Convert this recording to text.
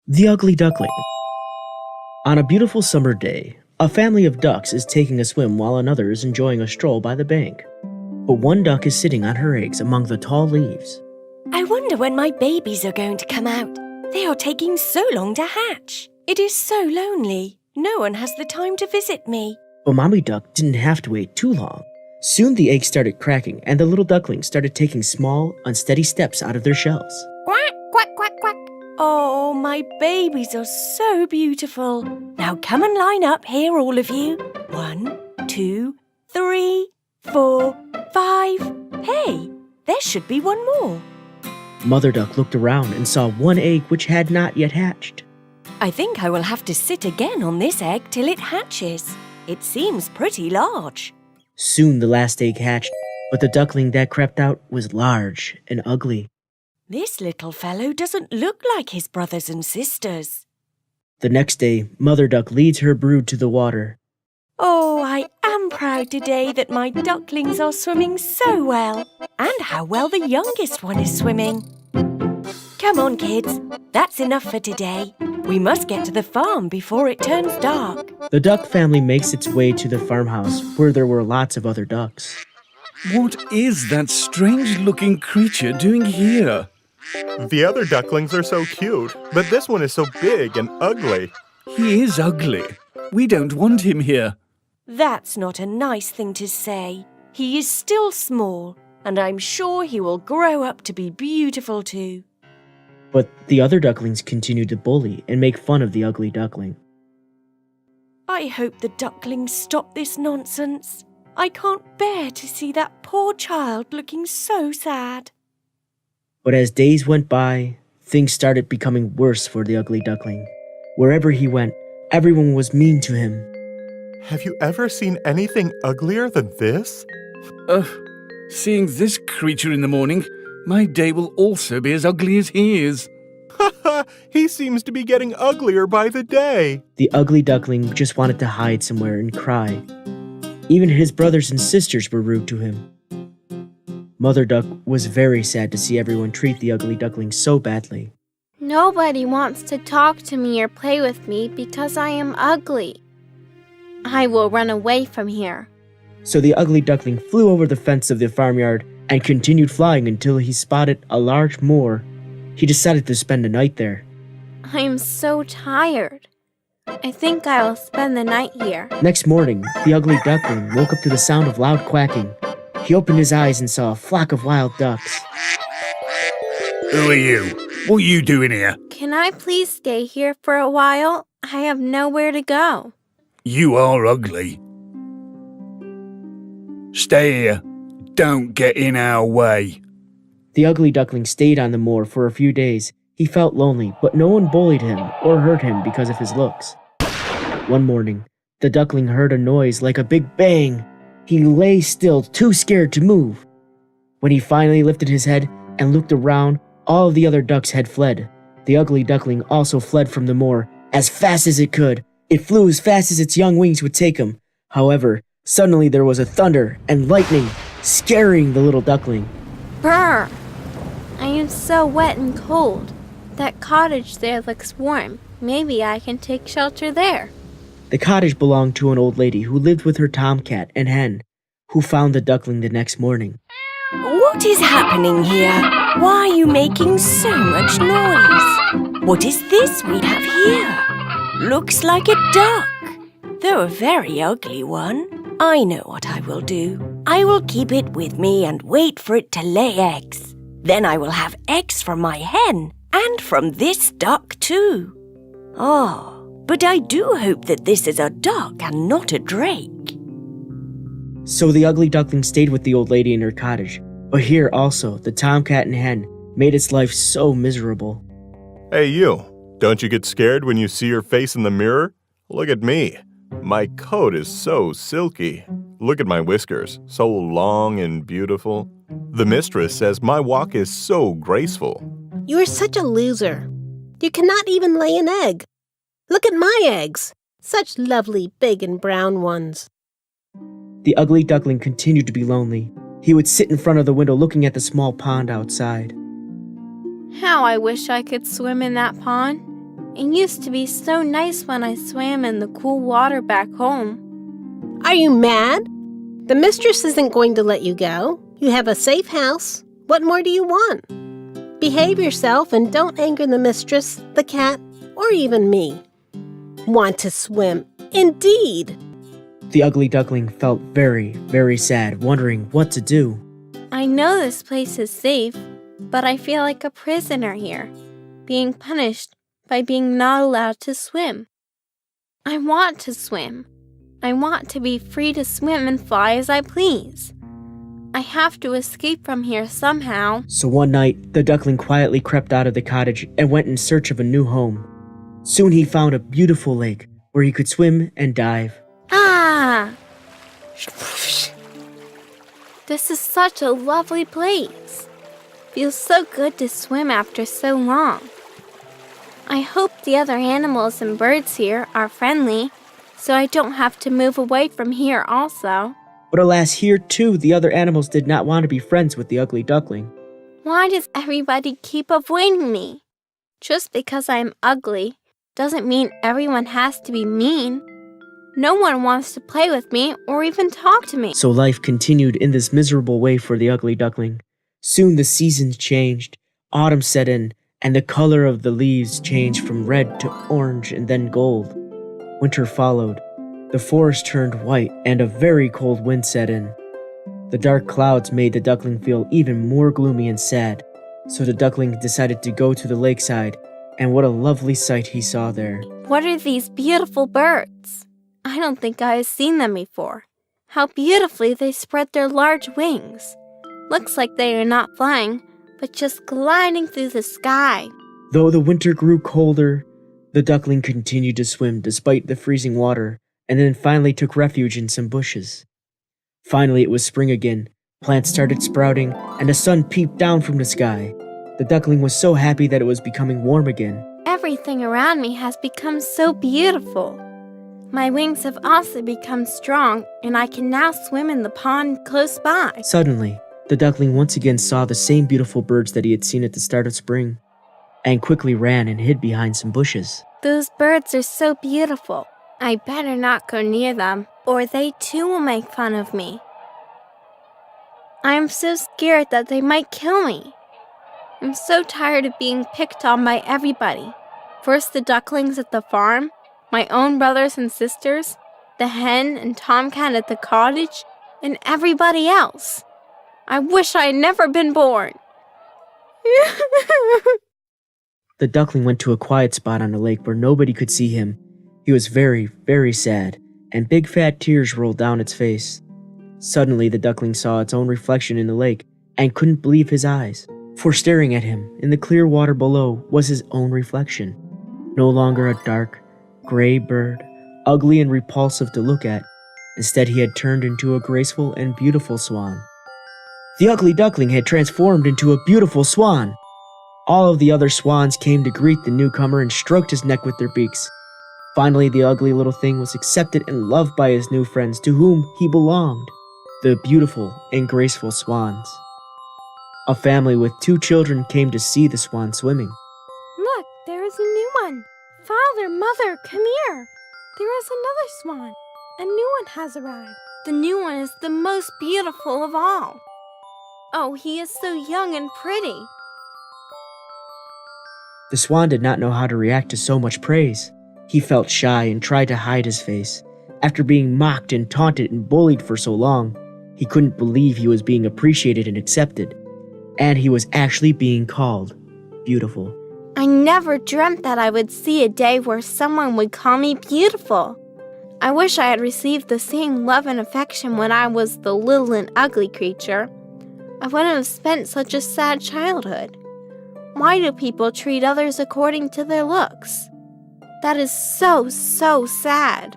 The Ugly Duckling. On a beautiful summer day, a family of ducks is taking a swim while another is enjoying a stroll by the bank. But one duck is sitting on her eggs among the tall leaves. I wonder when my babies are going to come out. They are taking so long to hatch. It is so lonely. No one has the time to visit me. But Mommy Duck didn't have to wait too long. Soon the eggs started cracking and the little ducklings started taking small, unsteady steps out of their shells. Quack, quack, quack, quack. Oh, my babies are so beautiful. Now come and line up here, all of you. 1, 2, 3, 4, 5. Hey, there should be one more. Mother Duck looked around and saw one egg which had not yet hatched. I think I will have to sit again on this egg till it hatches. It seems pretty large. Soon the last egg hatched, but the duckling that crept out was large and ugly. This little fellow doesn't look like his brothers and sisters. The next day, Mother Duck leads her brood to the water. Oh, I am proud today that my ducklings are swimming so well, and how well the youngest one is swimming. Come on, kids. That's enough for today. We must get to the farm before it turns dark. The duck family makes its way to the farmhouse where there were lots of other ducks. What is that strange-looking creature doing here? The other ducklings are so cute, but this one is so big and ugly. He is ugly. We don't want him here. That's not a nice thing to say. He is still small, and I'm sure he will grow up to be beautiful too. But the other ducklings continued to bully and make fun of the ugly duckling. I hope the ducklings stop this nonsense. I can't bear to see that poor child looking so sad. But as days went by, things started becoming worse for the ugly duckling. Wherever he went, everyone was mean to him. Have you ever seen anything uglier than this? Seeing this creature in the morning, my day will also be as ugly as he is. He seems to be getting uglier by the day. The ugly duckling just wanted to hide somewhere and cry. Even his brothers and sisters were rude to him. Mother Duck was very sad to see everyone treat the ugly duckling so badly. Nobody wants to talk to me or play with me because I am ugly. I will run away from here. So the ugly duckling flew over the fence of the farmyard and continued flying until he spotted a large moor. He decided to spend the night there. I am so tired. I think I will spend the night here. Next morning, the ugly duckling woke up to the sound of loud quacking. He opened his eyes and saw a flock of wild ducks. Who are you? What are you doing here? Can I please stay here for a while? I have nowhere to go. You are ugly. Stay here. Don't get in our way. The ugly duckling stayed on the moor for a few days. He felt lonely, but no one bullied him or hurt him because of his looks. One morning, the duckling heard a noise like a big bang. He lay still, too scared to move. When he finally lifted his head and looked around, all of the other ducks had fled. The ugly duckling also fled from the moor as fast as it could. It flew as fast as its young wings would take him. However, suddenly there was a thunder and lightning, scaring the little duckling. Brr! I am so wet and cold. That cottage there looks warm. Maybe I can take shelter there. The cottage belonged to an old lady who lived with her tomcat and hen, who found the duckling the next morning. What is happening here? Why are you making so much noise? What is this we have here? Looks like a duck, though a very ugly one. I know what I will do. I will keep it with me and wait for it to lay eggs. Then I will have eggs from my hen and from this duck too. Oh, but I do hope that this is a duck and not a drake. So the ugly duckling stayed with the old lady in her cottage. But here also, the tomcat and hen made its life so miserable. Hey, you. Don't you get scared when you see your face in the mirror? Look at me. My coat is so silky. Look at my whiskers, so long and beautiful. The mistress says my walk is so graceful. You are such a loser. You cannot even lay an egg. Look at my eggs. Such lovely, big and brown ones. The ugly duckling continued to be lonely. He would sit in front of the window looking at the small pond outside. How I wish I could swim in that pond. It used to be so nice when I swam in the cool water back home. Are you mad? The mistress isn't going to let you go. You have a safe house. What more do you want? Behave yourself and don't anger the mistress, the cat, or even me. Want to swim? Indeed! The ugly duckling felt very, very sad, wondering what to do. I know this place is safe, but I feel like a prisoner here, being punished by being not allowed to swim. I want to swim. I want to be free to swim and fly as I please. I have to escape from here somehow. So one night, the duckling quietly crept out of the cottage and went in search of a new home. Soon he found a beautiful lake where he could swim and dive. Ah! This is such a lovely place. Feels so good to swim after so long. I hope the other animals and birds here are friendly, so I don't have to move away from here also. But alas, here too, the other animals did not want to be friends with the ugly duckling. Why does everybody keep avoiding me? Just because I am ugly doesn't mean everyone has to be mean. No one wants to play with me or even talk to me. So life continued in this miserable way for the ugly duckling. Soon the seasons changed, autumn set in, and the color of the leaves changed from red to orange and then gold. Winter followed. The forest turned white, and a very cold wind set in. The dark clouds made the duckling feel even more gloomy and sad, so the duckling decided to go to the lakeside, and what a lovely sight he saw there. What are these beautiful birds? I don't think I have seen them before. How beautifully they spread their large wings. Looks like they are not flying, but just gliding through the sky. Though the winter grew colder, the duckling continued to swim despite the freezing water, and then finally took refuge in some bushes. Finally it was spring again, plants started sprouting, and the sun peeped down from the sky. The duckling was so happy that it was becoming warm again. Everything around me has become so beautiful. My wings have also become strong, and I can now swim in the pond close by. Suddenly, the duckling once again saw the same beautiful birds that he had seen at the start of spring, and quickly ran and hid behind some bushes. Those birds are so beautiful. I better not go near them, or they too will make fun of me. I am so scared that they might kill me. I'm so tired of being picked on by everybody. First the ducklings at the farm, my own brothers and sisters, the hen and tomcat at the cottage, and everybody else. I wish I had never been born. The duckling went to a quiet spot on the lake where nobody could see him. He was very, very sad, and big fat tears rolled down its face. Suddenly the duckling saw its own reflection in the lake and couldn't believe his eyes. For staring at him in the clear water below was his own reflection. No longer a dark, gray bird, ugly and repulsive to look at. Instead, he had turned into a graceful and beautiful swan. The ugly duckling had transformed into a beautiful swan. All of the other swans came to greet the newcomer and stroked his neck with their beaks. Finally, the ugly little thing was accepted and loved by his new friends to whom he belonged, the beautiful and graceful swans. A family with 2 children came to see the swan swimming. Look, there is a new one. Father, Mother, come here. There is another swan. A new one has arrived. The new one is the most beautiful of all. Oh, he is so young and pretty. The swan did not know how to react to so much praise. He felt shy and tried to hide his face. After being mocked and taunted and bullied for so long, he couldn't believe he was being appreciated and accepted. And he was actually being called beautiful. I never dreamt that I would see a day where someone would call me beautiful. I wish I had received the same love and affection when I was the little and ugly creature. I wouldn't have spent such a sad childhood. Why do people treat others according to their looks? That is so, so sad.